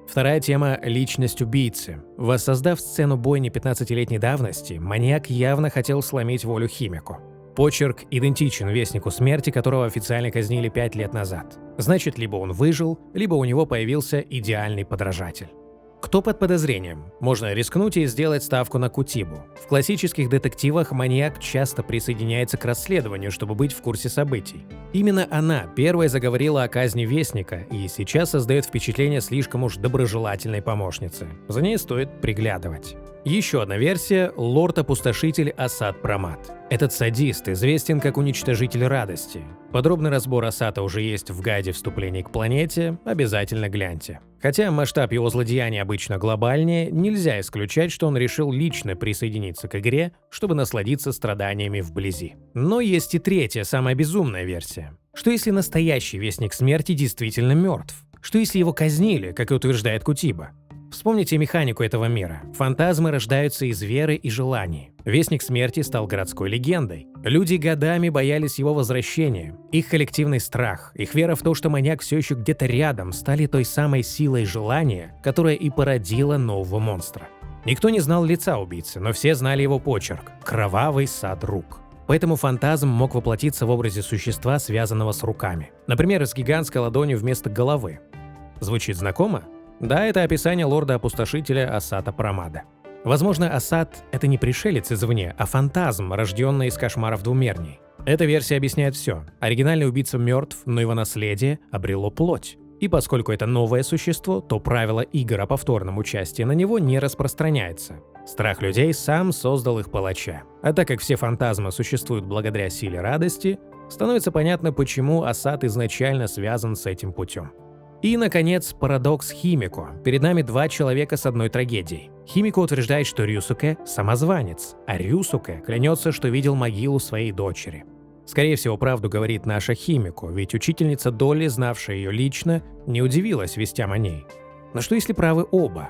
Вторая тема – личность убийцы. Воссоздав сцену бойни 15-летней давности, маньяк явно хотел сломить волю Химико. Почерк идентичен Вестнику Смерти, которого официально казнили 5 лет назад. Значит, либо он выжил, либо у него появился идеальный подражатель. Кто под подозрением? Можно рискнуть и сделать ставку на Кутибу. В классических детективах маньяк часто присоединяется к расследованию, чтобы быть в курсе событий. Именно она первой заговорила о казни Вестника и сейчас создает впечатление слишком уж доброжелательной помощницы. За ней стоит приглядывать. Еще одна версия – лорд-опустошитель Асад Прамат. Этот садист известен как уничтожитель радости. Подробный разбор Асата уже есть в гайде вступления к планете, обязательно гляньте. Хотя масштаб его злодеяний обычно глобальнее, нельзя исключать, что он решил лично присоединиться к игре, чтобы насладиться страданиями вблизи. Но есть и третья, самая безумная версия. Что если настоящий Вестник Смерти действительно мертв? Что если его казнили, как и утверждает Кутиба? Вспомните механику этого мира. Фантазмы рождаются из веры и желаний. Вестник Смерти стал городской легендой. Люди годами боялись его возвращения. Их коллективный страх, их вера в то, что маньяк все еще где-то рядом, стали той самой силой желания, которая и породила нового монстра. Никто не знал лица убийцы, но все знали его почерк – кровавый сад рук. Поэтому фантазм мог воплотиться в образе существа, связанного с руками. Например, с гигантской ладонью вместо головы. Звучит знакомо? Да, это описание лорда-опустошителя Асата Прамада. Возможно, Асад – это не пришелец извне, а фантазм, рожденный из кошмаров двумерней. Эта версия объясняет все. Оригинальный убийца мертв, но его наследие обрело плоть. И поскольку это новое существо, то правило игр о повторном участии на него не распространяется. Страх людей сам создал их палача. А так как все фантазмы существуют благодаря силе радости, становится понятно, почему Асад изначально связан с этим путем. И, наконец, парадокс Химико. Перед нами 2 человека с одной трагедией. Химико утверждает, что Рюсуке – самозванец, а Рюсуке клянется, что видел могилу своей дочери. Скорее всего, правду говорит наша Химико, ведь учительница Долли, знавшая ее лично, не удивилась вестям о ней. Но что если правы оба?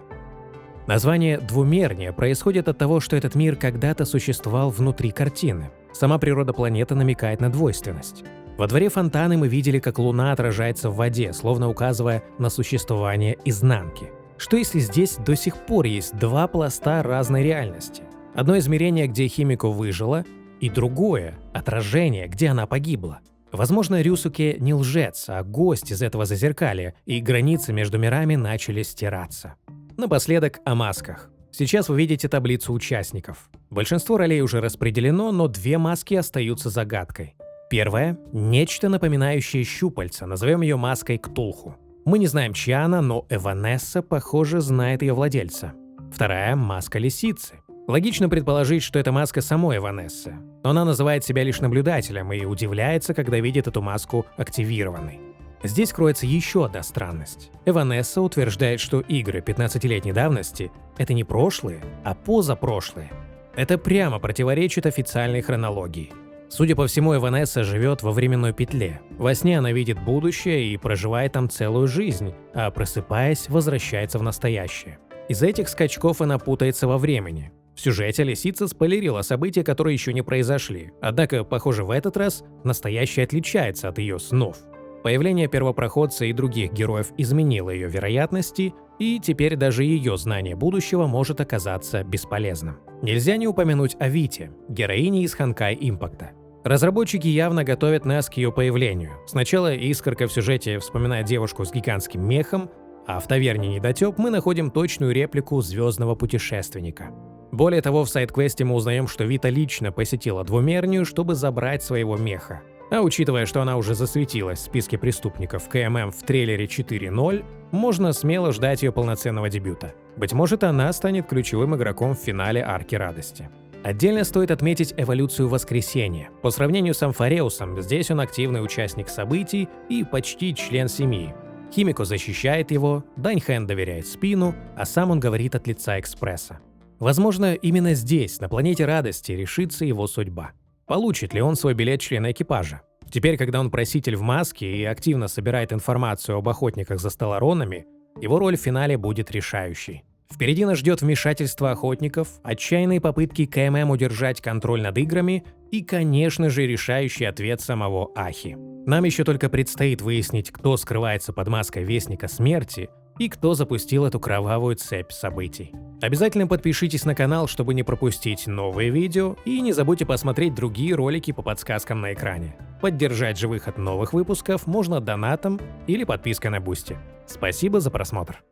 Название «двумерния» происходит от того, что этот мир когда-то существовал внутри картины. Сама природа планеты намекает на двойственность. Во дворе Фонтаны мы видели, как Луна отражается в воде, словно указывая на существование изнанки. Что если здесь до сих пор есть 2 пласта разной реальности? Одно измерение, где Химико выжила, и другое – отражение, где она погибла. Возможно, Рюсуке не лжец, а гость из этого зазеркалья, и границы между мирами начали стираться. Напоследок о масках. Сейчас вы видите таблицу участников. Большинство ролей уже распределено, но 2 маски остаются загадкой. Первая – нечто напоминающее щупальца, назовем ее маской Ктулху. Мы не знаем, чья она, но Эванесса, похоже, знает ее владельца. Вторая – маска лисицы. Логично предположить, что это маска самой Эванессы, но она называет себя лишь наблюдателем и удивляется, когда видит эту маску активированной. Здесь кроется еще одна странность. Эванесса утверждает, что игры 15-летней давности – это не прошлые, а позапрошлые. Это прямо противоречит официальной хронологии. Судя по всему, Эванесса живет во временной петле. Во сне она видит будущее и проживает там целую жизнь, а просыпаясь, возвращается в настоящее. Из-за этих скачков она путается во времени. В сюжете лисица спойлерила события, которые еще не произошли, однако, похоже, в этот раз настоящее отличается от ее снов. Появление первопроходца и других героев изменило ее вероятности, и теперь даже ее знание будущего может оказаться бесполезным. Нельзя не упомянуть о Вите, героине из Ханкай Импакта. Разработчики явно готовят нас к ее появлению. Сначала Искорка в сюжете вспоминает девушку с гигантским мехом, а в таверне Недотеп мы находим точную реплику звездного путешественника. Более того, в сайд-квесте мы узнаем, что Вита лично посетила двумернюю, чтобы забрать своего меха. А учитывая, что она уже засветилась в списке преступников КММ в трейлере 4.0, можно смело ждать ее полноценного дебюта. Быть может, она станет ключевым игроком в финале Арки Радости. Отдельно стоит отметить эволюцию Воскресения. По сравнению с Амфареусом, здесь он активный участник событий и почти член семьи. Химико защищает его, Даньхэн доверяет спину, а сам он говорит от лица Экспресса. Возможно, именно здесь, на планете Радости, решится его судьба. Получит ли он свой билет члена экипажа? Теперь, когда он проситель в маске и активно собирает информацию об охотниках за стелларонами, его роль в финале будет решающей. Впереди нас ждет вмешательство охотников, отчаянные попытки КММ удержать контроль над играми и, конечно же, решающий ответ самого Ахи. Нам еще только предстоит выяснить, кто скрывается под маской Вестника Смерти и кто запустил эту кровавую цепь событий. Обязательно подпишитесь на канал, чтобы не пропустить новые видео, и не забудьте посмотреть другие ролики по подсказкам на экране. Поддержать же выход новых выпусков можно донатом или подпиской на Бусти. Спасибо за просмотр.